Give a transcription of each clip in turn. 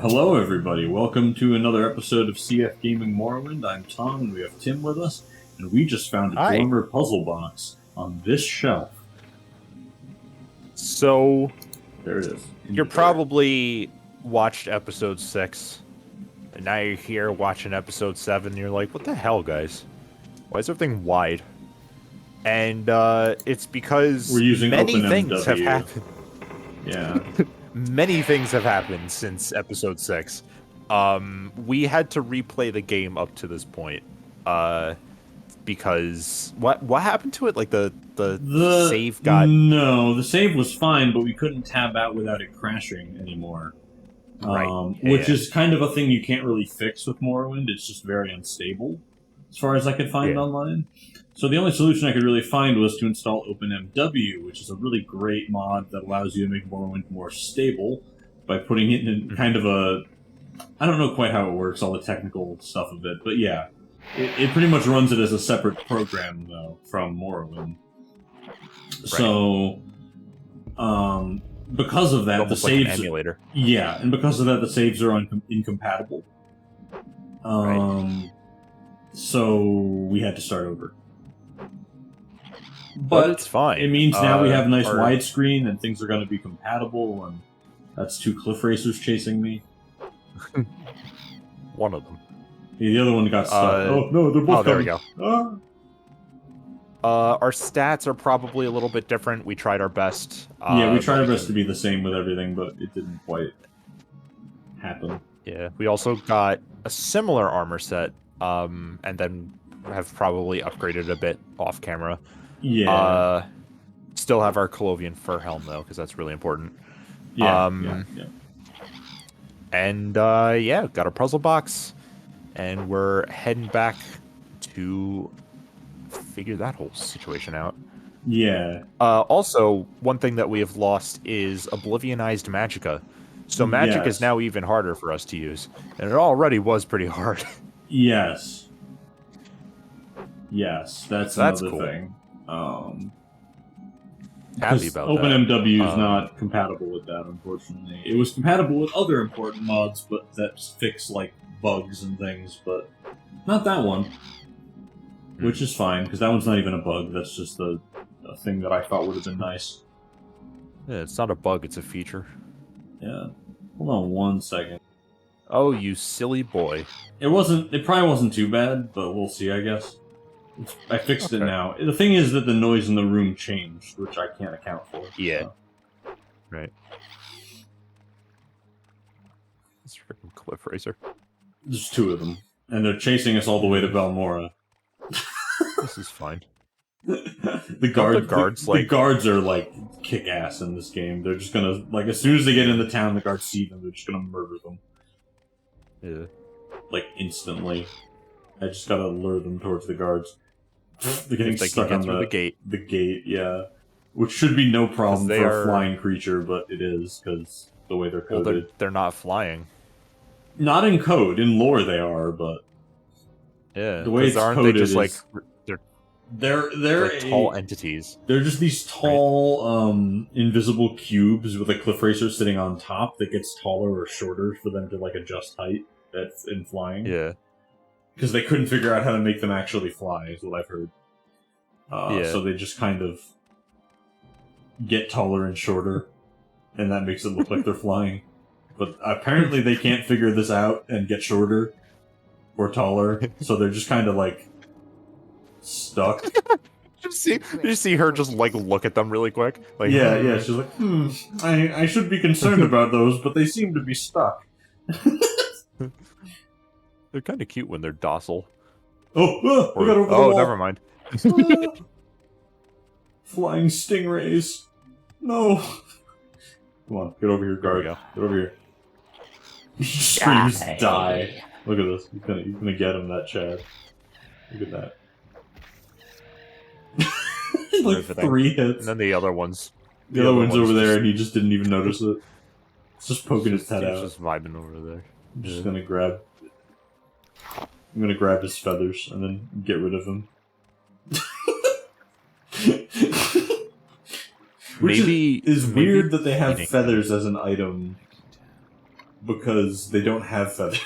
Hello, everybody. Welcome to another episode of CF Gaming Morrowind. I'm Tom, and we have Tim with us, and we just found a Hi. glimmer puzzle box on this shelf. So, There it is. you're probably watched episode 6, and now you're here watching episode 7, and you're like, what the hell, guys? Why is everything wide? And, it's because We're using many OpenMW. things have happened. Yeah. Many things have happened since episode 6. We had to replay the game up to this point. Because what happened to it? Like the save got... No, the save was fine, but we couldn't tab out without it crashing anymore. Right. Which is kind of a thing you can't really fix with Morrowind. It's just very unstable, as far as I could find online. So the only solution I could really find was to install OpenMW, which is a really great mod that allows you to make Morrowind more stable by putting it in kind of a... I don't know quite how it works, all the technical stuff of it, but yeah. It pretty much runs it as a separate program, though, from Morrowind. Right. So, because of that, almost the saves... like an emulator. Yeah, and because of that, the saves are incompatible. Right. So we had to start over. But it's fine. It means now we have a nice our... widescreen and things are going to be compatible, and that's 2 cliff racers chasing me. One of them. Yeah, the other one got stuck. Oh, no, they're both there we coming. go. Our stats are probably a little bit different. We tried our best. Yeah, we tried our best to be the same with everything, but it didn't quite happen. Yeah, we also got a similar armor set, and then have probably upgraded a bit off camera. Yeah. Still have our Colovian fur helm, though, because that's really important. Yeah, And, yeah, got a puzzle box, and we're heading back to figure that whole situation out. Yeah. Also, one thing that we have lost is Oblivionized Magicka. So magic is now even harder for us to use, and it already was pretty hard. Yes. Yes, that's another cool. thing. Happy about OpenMW is not compatible with that, unfortunately. It was compatible with other important mods, but that fix like bugs and things, but not that one. Which is fine, because that one's not even a bug. That's just a thing that I thought would have been nice. Yeah, it's not a bug; it's a feature. Yeah. Hold on 1 second. Oh, you silly boy! It probably wasn't too bad, but we'll see, I guess. I fixed it now. The thing is that the noise in the room changed, which I can't account for. Yeah. So. Right. This freaking cliff racer. There's 2 of them, and they're chasing us all the way to Balmora. This is fine. The guards are like kick-ass in this game. They're just gonna, like, as soon as they get into town, the guards see them, they're just gonna murder them. Yeah. Like, instantly. I just gotta lure them towards the guards. They're getting stuck on the gate. The gate, yeah. Which should be no problem for a flying creature, but it is, because the way they're coded. Well, they're not flying. Not in code. In lore they are, but... Yeah, the way it's aren't coded they just, is... like... They're tall entities. They're just these tall, invisible cubes with a cliff racer sitting on top that gets taller or shorter for them to, like, adjust height in flying. Yeah. Because they couldn't figure out how to make them actually fly, is what I've heard. So they just kind of get taller and shorter, and that makes it look like they're flying. But apparently they can't figure this out and get shorter or taller, so they're just kind of, like, stuck. You see her just, like, look at them really quick? Like, yeah, she's like, I should be concerned about those, but they seem to be stuck. They're kind of cute when they're docile. We got over the wall. Never mind. Flying stingrays. No. Come on, get over here, guard. Get over here. He screams, die. Look at this. He's gonna get him, that Chad. Look at that. Like 3 hits. And then the other ones. The other one's over there, and he just didn't even notice it. It's just poking his head out. He's just vibing over there. I'm just gonna grab... I'm gonna grab his feathers and then get rid of him. Which is weird that they have feathers as an item because they don't have feathers.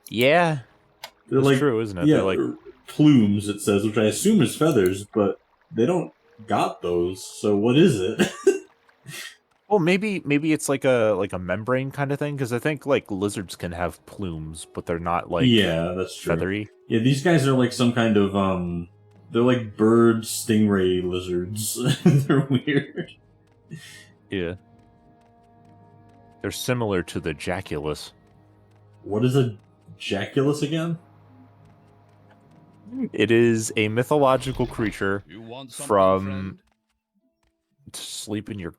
Yeah, They're that's like, true, isn't it? yeah, They're like, plumes, it says, which I assume is feathers, but they don't got those, so what is it? well, maybe it's like a membrane kind of thing, because I think like lizards can have plumes, but they're not like Yeah, that's true. feathery. Yeah, these guys are like some kind of, they're like bird stingray lizards. They're weird. Yeah. They're similar to the jaculus. What is a jaculus again? It is a mythological creature from sleep in your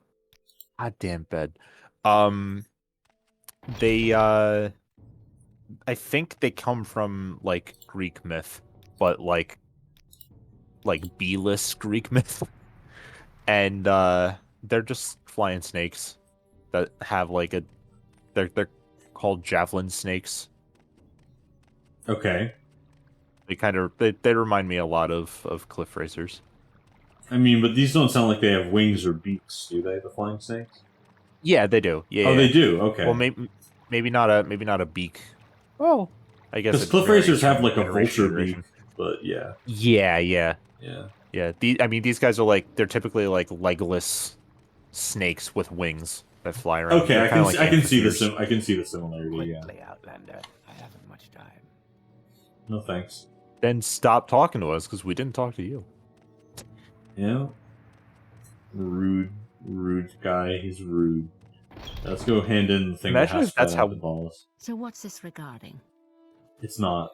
goddamn bed. They I think they come from like Greek myth, but like B-list Greek myth. And they're just flying snakes that have like a they're called javelin snakes. Okay. They remind me a lot of cliff racers. I mean, but these don't sound like they have wings or beaks, do they, the flying snakes? Yeah, they do. Yeah. Oh, yeah. they do, okay. Well, maybe not a beak. Well, I guess because cliff racers have like a vulture beak, but yeah. Yeah. Yeah. These guys are like they're typically like legless snakes with wings that fly around. Okay, I can see the similarity. Quickly, Yeah. Outlander. I haven't much time. No thanks. Then stop talking to us because we didn't talk to you. Yeah. Rude guy. He's rude. Let's go hand in the thing. Imagine if that's how the balls. So what's this regarding? It's not.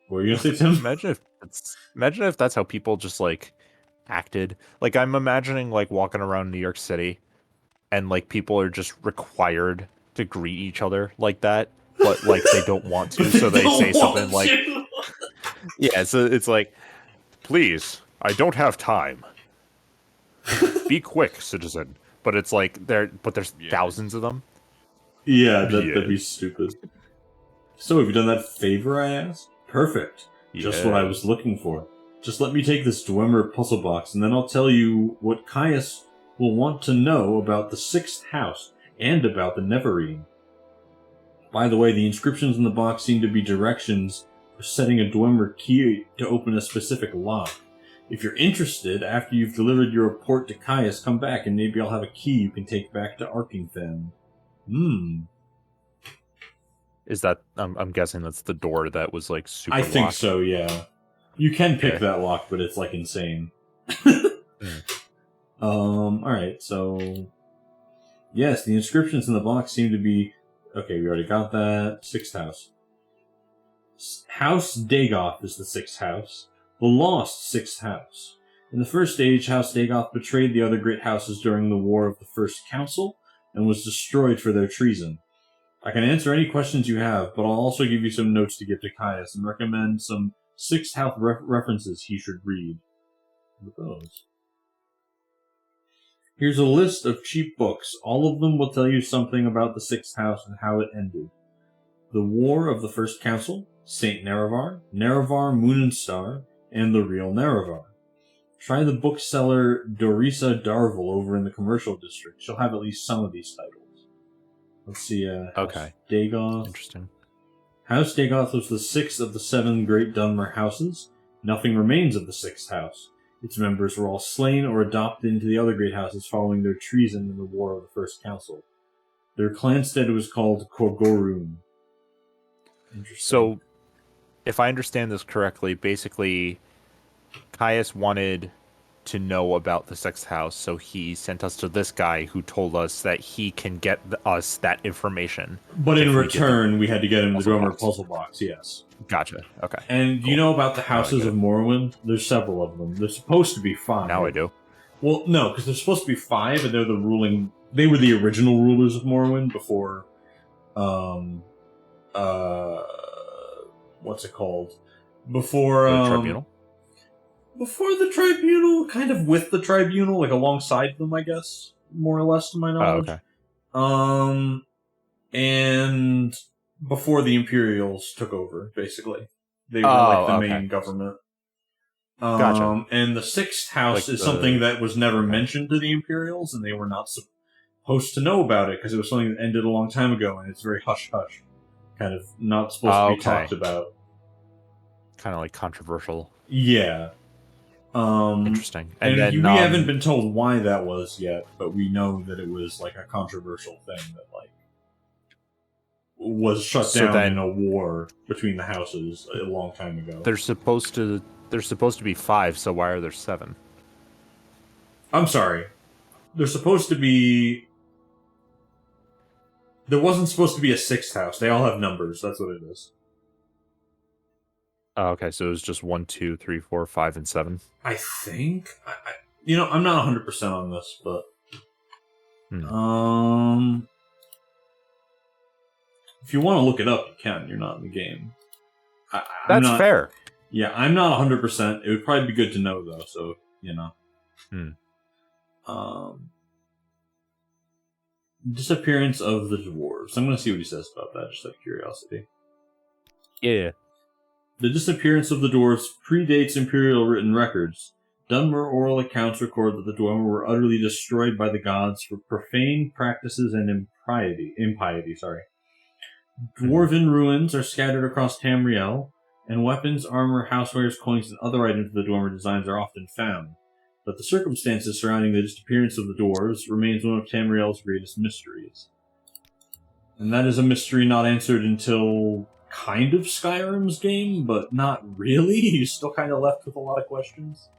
What were you gonna say, Tim? Imagine if that's how people just like acted. Like I'm imagining like walking around New York City, and like people are just required to greet each other like that, but like they don't want to, so they say something like, "Yeah." So it's like, "Please, I don't have time. Be quick, citizen." But it's like there's thousands of them. Yeah, that'd be stupid. So have you done that favor I asked? Perfect. Just what I was looking for. Just let me take this Dwemer puzzle box, and then I'll tell you what Caius will want to know about the 6th house, and about the Neverine. By the way, the inscriptions in the box seem to be directions for setting a Dwemer key to open a specific lock. If you're interested, after you've delivered your report to Caius, come back and maybe I'll have a key you can take back to Arkingfen. Is that I'm guessing that's the door that was like super I think locked. so, yeah. You can pick that lock, but it's like insane. Alright, so yes, the inscriptions in the box seem to be okay, we already got that. 6th house. House Dagoth is the 6th house. The lost 6th house. In the first stage, House Dagoth betrayed the other great houses during the War of the First Council and was destroyed for their treason. I can answer any questions you have, but I'll also give you some notes to give to Caius and recommend some 6th house references he should read. What are those? Here's a list of cheap books. All of them will tell you something about the 6th house and how it ended. The War of the First Council, Saint Nerevar, Nerevar Moon and Star, and the Real Nerevar. Try the bookseller Dorisa Darvel over in the commercial district. She'll have at least some of these titles. Let's see, Okay. Dagoth. Interesting. House Dagoth was the 6th of the 7 great Dunmer houses. Nothing remains of the 6th house. Its members were all slain or adopted into the other great houses following their treason in the War of the First Council. Their clanstead was called Korgorun. Interesting. So, if I understand this correctly, basically, Caius wanted to know about the 6th house, so he sent us to this guy who told us that he can get us that information. But in return, we had to get him the Dwemer puzzle box, yes. Gotcha. Okay. And do you know about the Houses of Morrowind? There's several of them. There's supposed to be 5. Now I do. Well, no, because there's supposed to be 5, and they're the ruling... They were the original rulers of Morrowind before... what's it called? Before... The Tribunal? Before the Tribunal, kind of with the Tribunal, like alongside them, I guess, more or less to my knowledge. Oh, okay. And before the Imperials took over, basically. They were like the main government. Gotcha. And the 6th house Like is something that was never mentioned to the Imperials, and they were not supposed to know about it because it was something that ended a long time ago, and it's very hush-hush. Kind of not supposed to be talked about. Kind of like controversial. Yeah. Interesting. And then, we haven't been told why that was yet, but we know that it was like a controversial thing that like was shut down in a war between the houses a long time ago. There's supposed to be 5, so why are there 7? I'm sorry. There's supposed to be... There wasn't supposed to be a 6th house. They all have numbers. That's what it is. Oh, okay, so it was just 1, 2, 3, 4, 5, and 7. I think. I'm not 100% on this, but if you want to look it up, you can. You're not in the game. That's fair. Yeah, I'm not 100%. It would probably be good to know, though. So disappearance of the dwarves. I'm going to see what he says about that, just out of curiosity. Yeah. The disappearance of the dwarves predates imperial written records. Dunmer oral accounts record that the Dwemer were utterly destroyed by the gods for profane practices and impiety. Dwarven ruins are scattered across Tamriel, and weapons, armor, housewares, coins, and other items of the Dwemer designs are often found. But the circumstances surrounding the disappearance of the dwarves remains one of Tamriel's greatest mysteries. And that is a mystery not answered until kind of Skyrim's game, but not really. You're still kind of left with a lot of questions.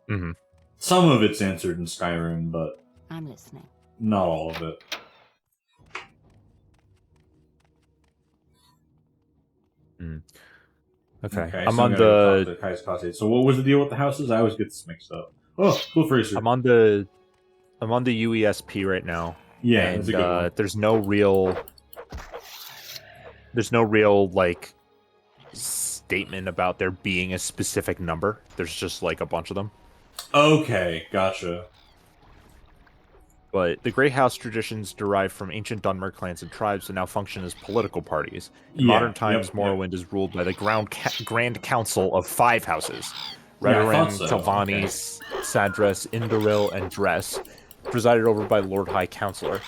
Mm-hmm. Some of it's answered in Skyrim, but I'm listening. Not all of it. Okay. I'm on the... So what was the deal with the houses? I always get this mixed up. Oh, cool phrase. I'm on the UESP right now. Yeah, and that's a good one. There's no real like statement about there being a specific number. There's just like a bunch of them. Okay, gotcha. But the Grey House traditions derive from ancient Dunmer clans and tribes that now function as political parties. In modern times, Morrowind is ruled by the Grand Council of 5 houses. Redoran, Telvanni, Sadras, Indoril, and Dress, presided over by Lord High Counselor.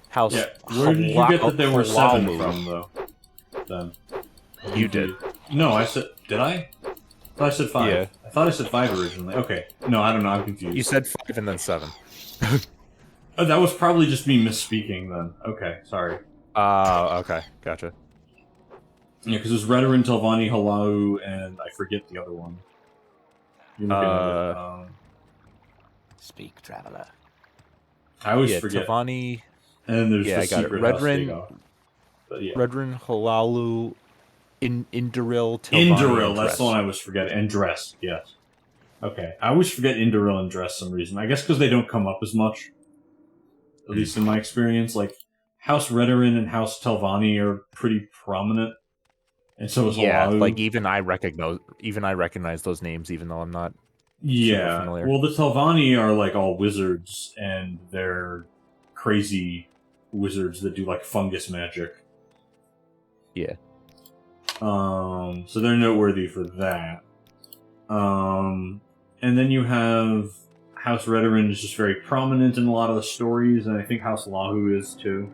House Where did you get that there were 7 from, though? Then. You did. No, I said... Did I? I thought I said 5. Yeah. I thought I said 5 originally. Okay. No, I don't know. I'm confused. You said 5 and then 7. Oh, that was probably just me misspeaking then. Okay, sorry. Okay. Gotcha. Yeah, because it was Redoran, Telvanni, Halau, and I forget the other one. You're looking at it. Speak, traveler. I always forget. Telvanni. And then there's the I got secret it. Redrin, Halalu, Indoril, Telvanni, Indoril, that's the one I was forgetting. And Dress, yes. Okay. I always forget Indoril and Dress for some reason. I guess because they don't come up as much. At least in my experience. Like, House Redoran and House Telvanni are pretty prominent. And so is Halau. Like even I recognize those names even though I'm not super familiar. Well, the Telvanni are like all wizards, and they're crazy wizards that do like fungus magic. Yeah. So they're noteworthy for that. And then you have House Redoran is just very prominent in a lot of the stories, and I think House Lahu is too.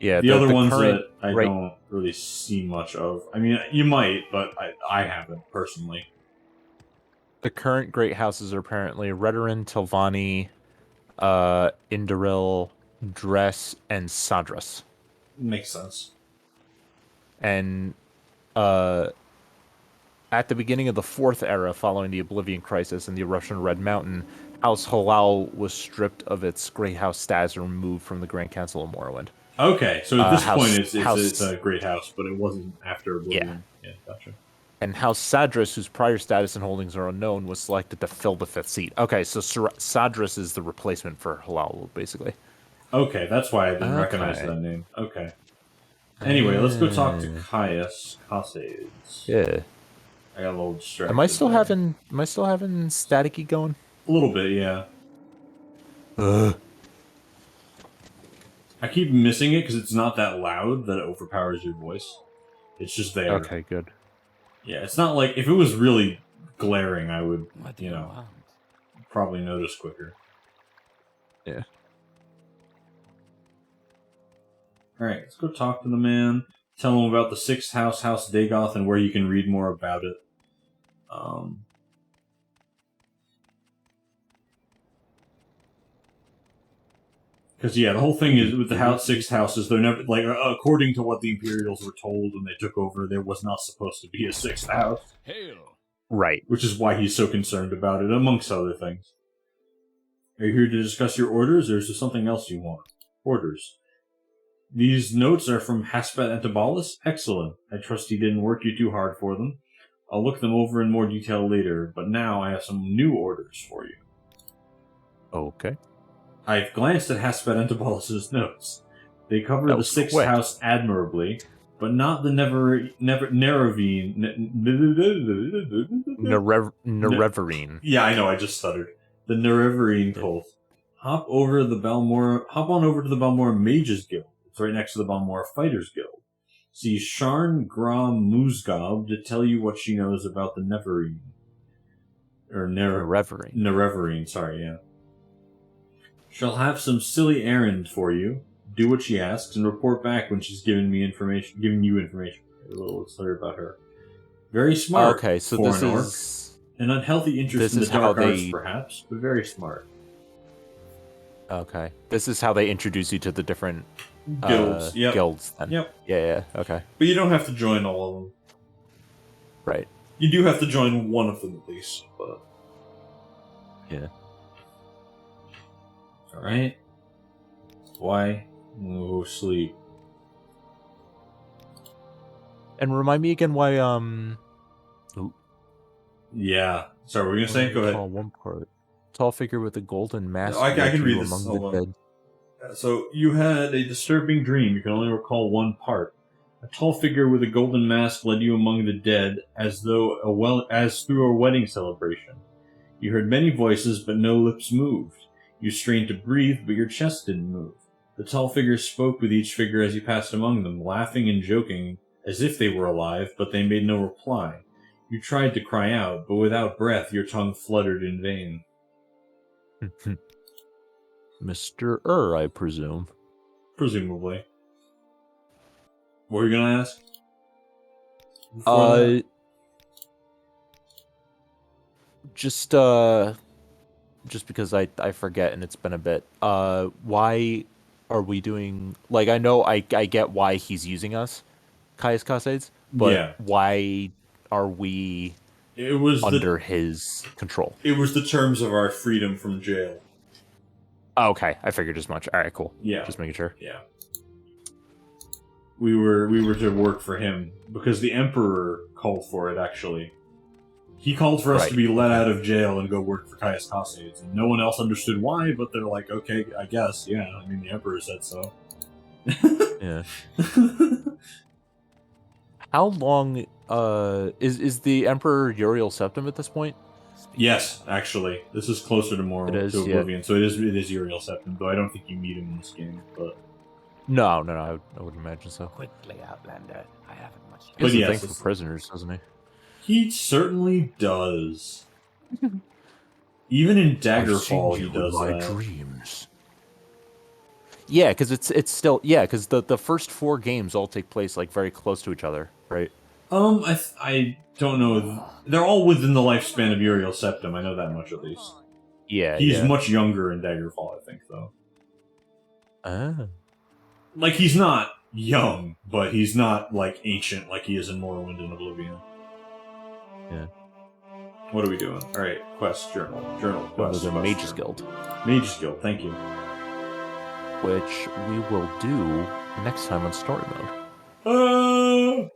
Yeah, the other ones that I don't really see much of. I mean, you might, but I haven't, personally. The current great houses are apparently Redoran, Telvanni, Indoril, Dress, and Sadras. Makes sense. And at the beginning of the 4th era, following the Oblivion Crisis and the eruption of Red Mountain, House Halal was stripped of its Great House status and removed from the Grand Council of Morrowind. Okay, so at this point it's a great house, but it wasn't after Oblivion. Yeah, gotcha. And House Sadras, whose prior status and holdings are unknown, was selected to fill the 5th seat. Okay, so Sadras is the replacement for Halal, basically. Okay, that's why I didn't recognize that name. Okay. Anyway, let's go talk to Caius. Yeah. I got a little distracted. Am I still having staticky going? A little bit, yeah. I keep missing it because it's not that loud that it overpowers your voice. It's just there. Okay, good. Yeah, it's not like... If it was really glaring, I would, probably notice quicker. Yeah. Alright, let's go talk to the man. Tell him about the 6th house, House Dagoth, and where you can read more about it. Because, yeah, the whole thing is with the 6th houses, they're never, like, according to what the Imperials were told when they took over, there was not supposed to be a 6th house. Hail! Right. Which is why he's so concerned about it, amongst other things. Are you here to discuss your orders, or is there something else you want? Orders. These notes are from Haspat Antibalus? Excellent. I trust he didn't work you too hard for them. I'll look them over in more detail later, but now I have some new orders for you. Okay. I've glanced at Haspat Antibalus' notes. They cover the 6th house admirably, but not the Nerevarine. Yeah, I know, I just stuttered. The Nerevarine cult. Hop on over to the Balmora Mages Guild. It's right next to the Balmora Fighters Guild. See Sharn Gram Musgob to tell you what she knows about the Neverine. Or Nerevarine. Nerevarine, sorry, yeah. She'll have some silly errand for you. Do what she asks and report back when she's giving you information. Let's hear about her. Very smart. Okay, so this is an unhealthy interest in the dark arts, perhaps, but very smart. Okay, this is how they introduce you to the different guilds. Guilds. Then. Yep. Yeah. Okay. But you don't have to join all of them. Right. You do have to join one of them at least. But yeah. All right. Why? Go sleep. And remind me again why. Yeah. Sorry, what were you gonna say? Go ahead. One part. Tall figure with a golden mask. I can read this. Among the dead. So you had a disturbing dream. You can only recall one part. A tall figure with a golden mask led you among the dead, as through a wedding celebration. You heard many voices, but no lips moved. You strained to breathe, but your chest didn't move. The tall figure spoke with each figure as you passed among them, laughing and joking as if they were alive, but they made no reply. You tried to cry out, but without breath, your tongue fluttered in vain. Mr. I presume. Presumably. What were you gonna ask? Just because I forget and it's been a bit. Why are we doing, like, I know I get why he's using us, Caius Cassades, but yeah. Why are we under his control? It was the terms of our freedom from jail. Oh, okay, I figured as much. All right, cool. Yeah. Just making sure. Yeah. We were to work for him because the Emperor called for it, actually. He called for us to be let out of jail and go work for Caius Cassades, and no one else understood why, but they're like, okay, I guess, yeah, I mean, the Emperor said so. Yeah. How long, is the Emperor Uriel Septim at this point? Yes, actually. This is closer to Oblivion, so it is Uriel Septim, though I don't think you meet him in this game, but... No, I would imagine so. Quickly, Outlander. I haven't much time. But yes, for prisoners, doesn't he? He certainly does. Even in Daggerfall, he does that. Dreams. Yeah, because it's still because the first 4 games all take place like very close to each other, right? I don't know. They're all within the lifespan of Uriel Septim. I know that much at least. Yeah, he's much younger in Daggerfall, I think, though. Like, he's not young, but he's not, like, ancient like he is in Morrowind and Oblivion. Yeah. What are we doing? Alright, quest, journal, quest. The Mages Guild. Mages Guild, thank you. Which we will do next time on Story Mode.